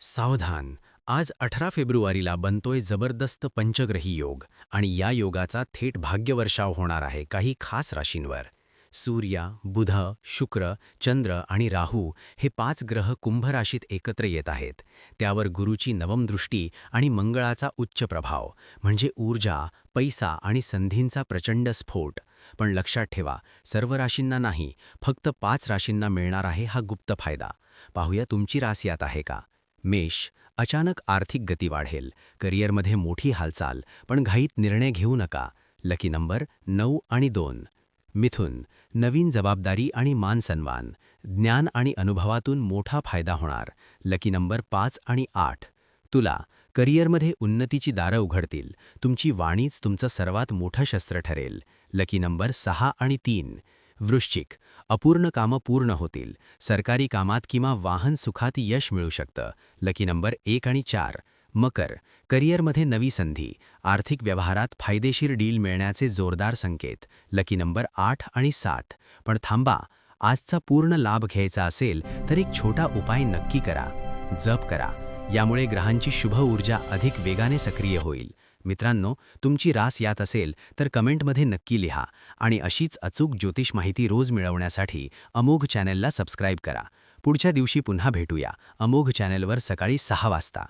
सावधान. आज 18 फेब्रुवारीला बनतोय जबरदस्त पंचग्रही योग आणि या योगाचा थेट भाग्यवर्षाव होणार आहे काही खास राशींवर. सूर्य, बुध, शुक्र, चंद्र आणि राहू हे 5 ग्रह कुंभ राशीत एकत्र येत आहेत. त्यावर गुरूची नवम दृष्टी आणि मंगळाचा उच्च प्रभाव म्हणजे ऊर्जा, पैसा आणि संधींचा प्रचंड स्फोट. पण लक्षात ठेवा, सर्व राशींना नाही, फक्त 5 राशींना मिळणार आहे हा गुप्त फायदा. पाहूया तुमची रास यात आहे का. मेष, अचानक आर्थिक गती वाढेल. करिअरमध्ये मोठी हालचाल, पण घाईत निर्णय घेऊ नका. लकी नंबर 9 आणि 2. मिथुन, नवीन जबाबदारी आणि मानसन्मान. ज्ञान आणि अनुभवातून मोठा फायदा होणार. लकी नंबर 5 आणि 8. तुला, करिअरमध्ये उन्नतीची दारं उघडतील. तुमची वाणीच तुमचं सर्वात मोठं शस्त्र ठरेल. लकी नंबर 6 आणि 3. वृश्चिक, अपूर्ण कामं पूर्ण होतील. सरकारी कामात किंवा वाहन सुखात यश मिळू शकतं. लकी नंबर 1 आणि 4. मकर, करिअरमध्ये नवी संधी. आर्थिक व्यवहारात फायदेशीर डील मिळण्याचे जोरदार संकेत. लकी नंबर 8 आणि 7. पण थांबा, आजचा पूर्ण लाभ घ्यायचा असेल तर एक छोटा उपाय नक्की करा. जप करा. यामुळे ग्रहांची शुभ ऊर्जा अधिक वेगाने सक्रिय होईल. मित्रांनो, तुमची रास यात असेल तर कमेंटमध्ये नक्की लिहा आणि अशीच अचूक ज्योतिष माहिती रोज मिळवण्यासाठी अमोघ चॅनलला सबस्क्राईब करा. पुढच्या दिवशी पुन्हा भेटूया अमोघ चॅनलवर सकाळी 6 वाजता.